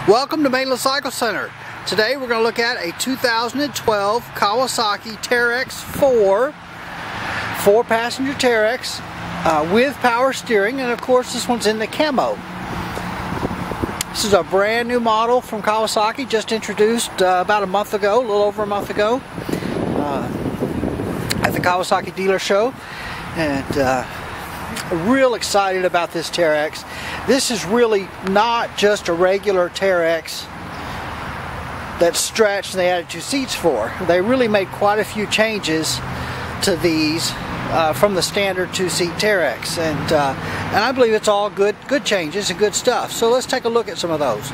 Welcome to Mainland Cycle Center. Today we're going to look at a 2012 Kawasaki Teryx4 4-passenger Teryx with power steering, and of course this one's in the Camo. This is a brand new model from Kawasaki, just introduced about a month ago, a little over a month ago, at the Kawasaki dealer show, and real excited about this Teryx. This is really not just a regular Teryx that's stretched and they added 2 seats for. They really made quite a few changes to these from the standard 2-seat Teryx, and I believe it's all good changes and good stuff. So let's take a look at some of those.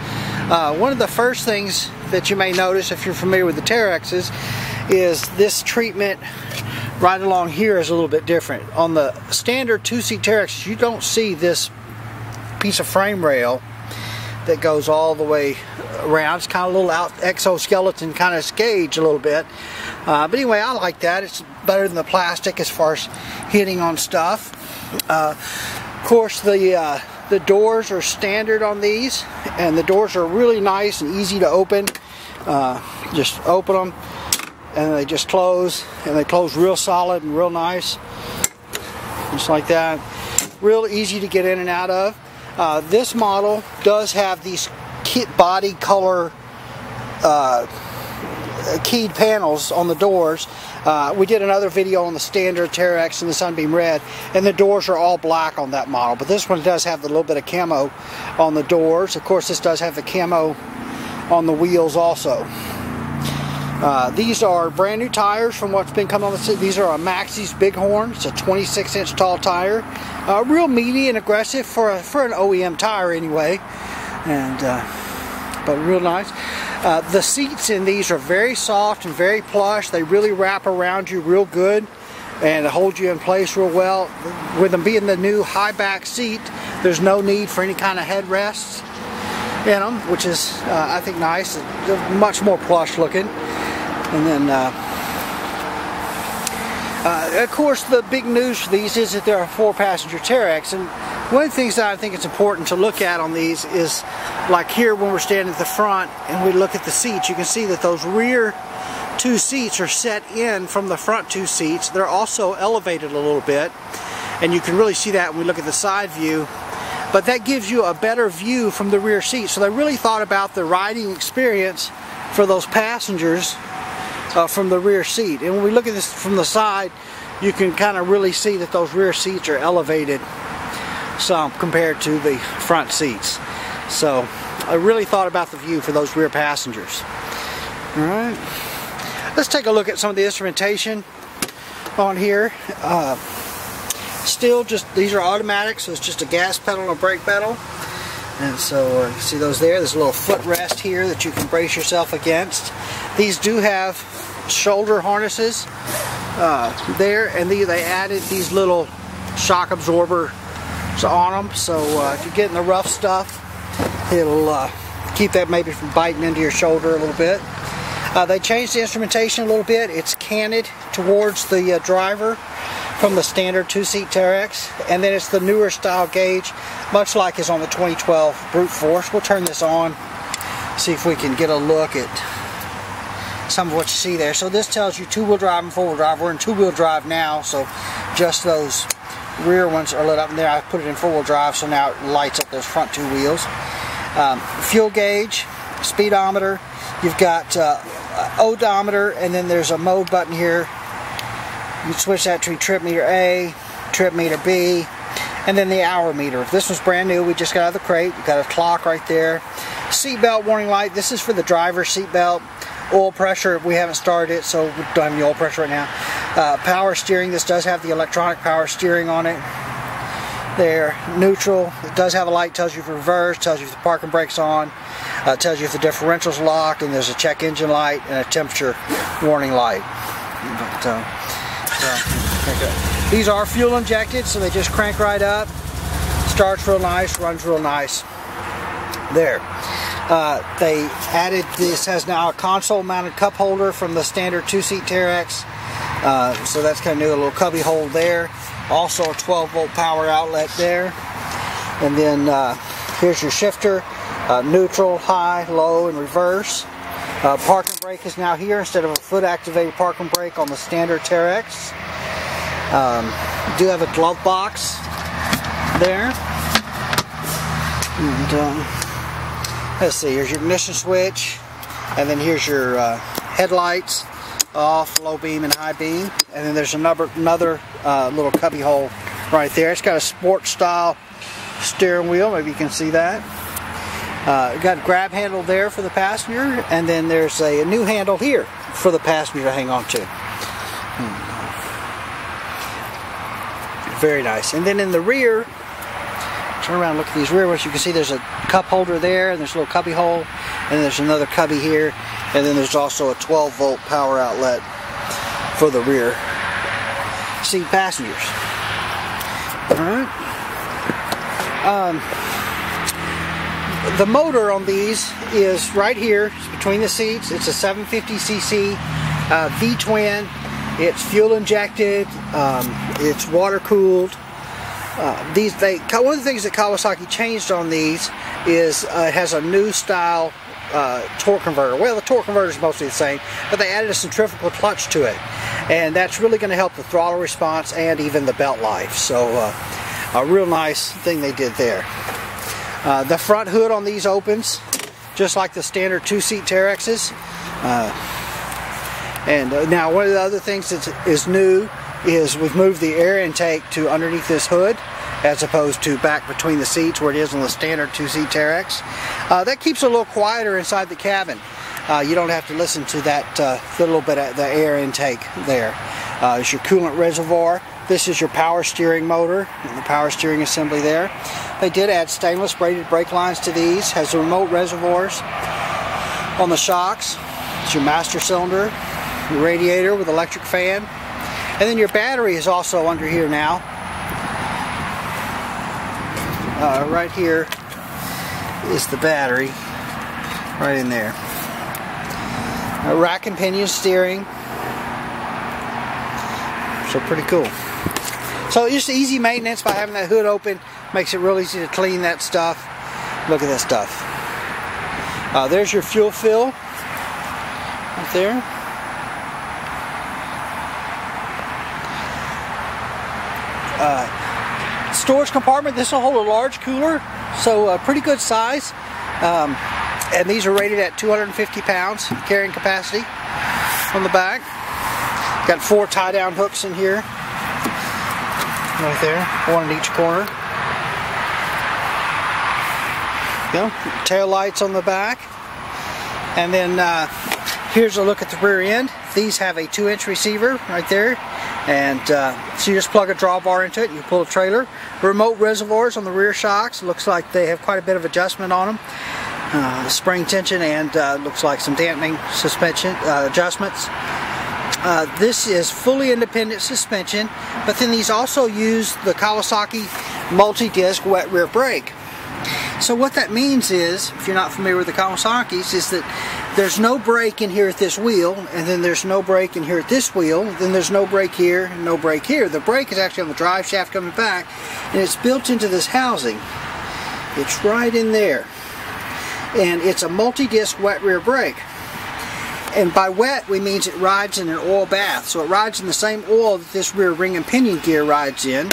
One of the first things that you may notice if you're familiar with the Teryxes is this treatment right along here is a little bit different. On the standard 2-seat Teryx, you don't see this piece of frame rail that goes all the way around. It's kind of a little exoskeleton kind of gauge a little bit. But anyway, I like that. It's better than the plastic as far as hitting on stuff. Of course, the doors are standard on these, and the doors are really nice and easy to open. Just open them and they just close, and they close real solid and real nice, just like that. Real easy to get in and out of. This model does have these kit body color keyed panels on the doors. We did another video on the standard Teryx and the Sunbeam Red, and the doors are all black on that model, but this one does have a little bit of camo on the doors. Of course, this does have the camo on the wheels also. These are brand new tires from what's been coming on the city. These are a Maxxis Bighorn. It's a 26-inch tall tire. Real meaty and aggressive for an OEM tire anyway, and but real nice. The seats in these are very soft and very plush. They really wrap around you real good and hold you in place real well. With them being the new high back seat, there's no need for any kind of headrests in them, which is I think nice. They're much more plush looking. And then of course the big news for these is that they're a 4-passenger Teryx, and one of the things that I think it's important to look at on these is, like here when we're standing at the front and we look at the seats, you can see that those rear 2 seats are set in from the front 2 seats. They're also elevated a little bit, and you can really see that when we look at the side view, but that gives you a better view from the rear seat. So they really thought about the riding experience for those passengers from the rear seat. And when we look at this from the side, you can kind of really see that those rear seats are elevated some compared to the front seats. So I really thought about the view for those rear passengers. Alright, let's take a look at some of the instrumentation on here. Still just, these are automatic, so it's just a gas pedal and a brake pedal. And so you see those there. There's a little footrest here that you can brace yourself against. These do have shoulder harnesses there, and they added these little shock absorbers on them, so if you get in the rough stuff, it'll keep that maybe from biting into your shoulder a little bit. They changed the instrumentation a little bit. It's canted towards the driver from the standard 2-seat Teryx, and then it's the newer style gauge, much like is on the 2012 Brute Force. We'll turn this on, see if we can get a look at some of what you see there. So this tells you 2-wheel drive and 4-wheel drive. We're in 2-wheel drive now, so just those rear ones are lit up, and there I put it in 4-wheel drive, so now it lights up those front 2 wheels. Fuel gauge, speedometer, you've got odometer, and then there's a mode button here. You switch that to trip meter A, trip meter B, and then the hour meter. If this was brand new, we just got out of the crate. You've got a clock right there. Seatbelt warning light. This is for the driver's seatbelt. Oil pressure, we haven't started it, so we don't have any oil pressure right now. Power steering, this does have the electronic power steering on it. There, neutral, it does have a light, tells you if reverse, tells you if the parking brake's on, tells you if the differential's locked, and there's a check engine light and a temperature warning light. But, these are fuel injected, so they just crank right up, starts real nice, runs real nice. There. They added, this has now a console mounted cup holder from the standard 2-seat Teryx, so that's kind of new, a little cubby hole there. Also a 12-volt power outlet there, and then Here's your shifter, neutral, high, low, and reverse. Parking brake is now here instead of a foot activated parking brake on the standard Teryx. You do have a glove box there. And let's see, here's your ignition switch, and then here's your headlights, off, low beam, and high beam. And then there's another little cubby hole right there. It's got a sport style steering wheel, maybe you can see that. Got a grab handle there for the passenger, and then there's a new handle here for the passenger to hang on to. Very nice. And then in the rear, turn around and look at these rear ones. You can see there's a cup holder there, and there's a little cubby hole, and then there's another cubby here, and then there's also a 12-volt power outlet for the rear seat passengers. Alright. The motor on these is right here. It's between the seats. It's a 750cc V-twin. It's fuel injected. It's water cooled. One of the things that Kawasaki changed on these is it has a new style torque converter. Well, the torque converter is mostly the same, but they added a centrifugal clutch to it, and that's really going to help the throttle response and even the belt life. So a real nice thing they did there. The front hood on these opens just like the standard two-seat Teryx's. Now one of the other things that is new is we've moved the air intake to underneath this hood as opposed to back between the seats where it is on the standard two-seat Teryx. That keeps it a little quieter inside the cabin. You don't have to listen to that little bit of the air intake there. It's your coolant reservoir. This is your power steering motor and the power steering assembly there. They did add stainless braided brake lines to these. Has the remote reservoirs on the shocks. It's your master cylinder, your radiator with electric fan, and then your battery is also under here now. Right here is the battery, right in there. Rack and pinion steering, so pretty cool. So just easy maintenance by having that hood open. Makes it real easy to clean that stuff. Look at this stuff. There's your fuel fill right there. Storage compartment. This will hold a large cooler, so pretty good size. And these are rated at 250 pounds carrying capacity on the back. Got 4 tie-down hooks in here, right there, one in each corner. Tail lights on the back, and then here's a look at the rear end. These have a 2-inch receiver right there, and so you just plug a drawbar into it and you pull a trailer. Remote reservoirs on the rear shocks. Looks like they have quite a bit of adjustment on them. Spring tension and looks like some dampening suspension adjustments. This is fully independent suspension, but then these also use the Kawasaki multi-disc wet rear brake. So what that means is, if you're not familiar with the Kawasaki's, is that there's no brake in here at this wheel, and then there's no brake in here at this wheel, then there's no brake here, and no brake here. The brake is actually on the drive shaft coming back, and it's built into this housing. It's right in there. And it's a multi-disc wet rear brake. And by wet, we means it rides in an oil bath. So it rides in the same oil that this rear ring and pinion gear rides in.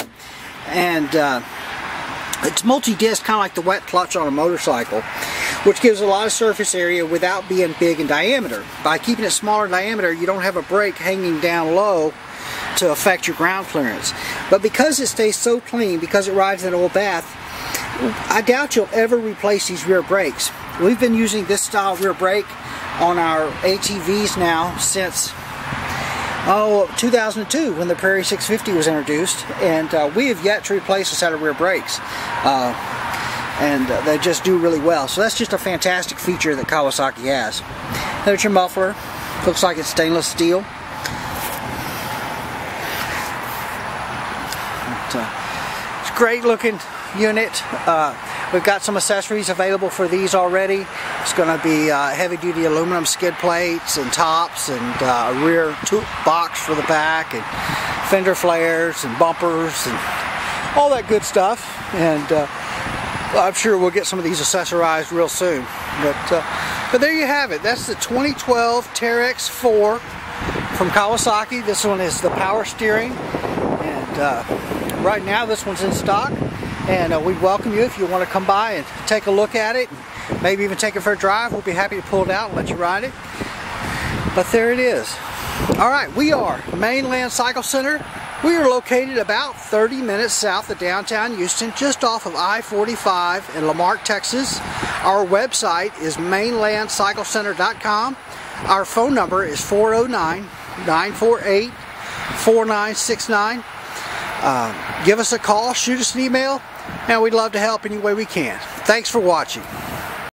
And it's multi-disc, kind of like the wet clutch on a motorcycle, which gives a lot of surface area without being big in diameter. By keeping it smaller in diameter, you don't have a brake hanging down low to affect your ground clearance. But because it stays so clean, because it rides in an oil bath, I doubt you'll ever replace these rear brakes. We've been using this style rear brake on our ATVs now since 2002, when the Prairie 650 was introduced, and we have yet to replace a set of rear brakes, and they just do really well. So that's just a fantastic feature that Kawasaki has. There's your muffler. Looks like it's stainless steel. It's a great looking unit. We've got some accessories available for these already. It's going to be heavy-duty aluminum skid plates and tops, and a rear box for the back, and fender flares and bumpers and all that good stuff. And Well, I'm sure we'll get some of these accessorized real soon. But there you have it. That's the 2012 Teryx4 from Kawasaki. This one is the power steering, and right now this one's in stock. And we'd welcome you if you want to come by and take a look at it, maybe even take it for a drive. We'll be happy to pull it out and let you ride it. But there it is. Alright, we are Mainland Cycle Center. We are located about 30 minutes south of downtown Houston, just off of I-45 in LaMarque, Texas. Our website is mainlandcyclecenter.com. Our phone number is 409-948-4969. Give us a call, shoot us an email, and we'd love to help any way we can. Thanks for watching.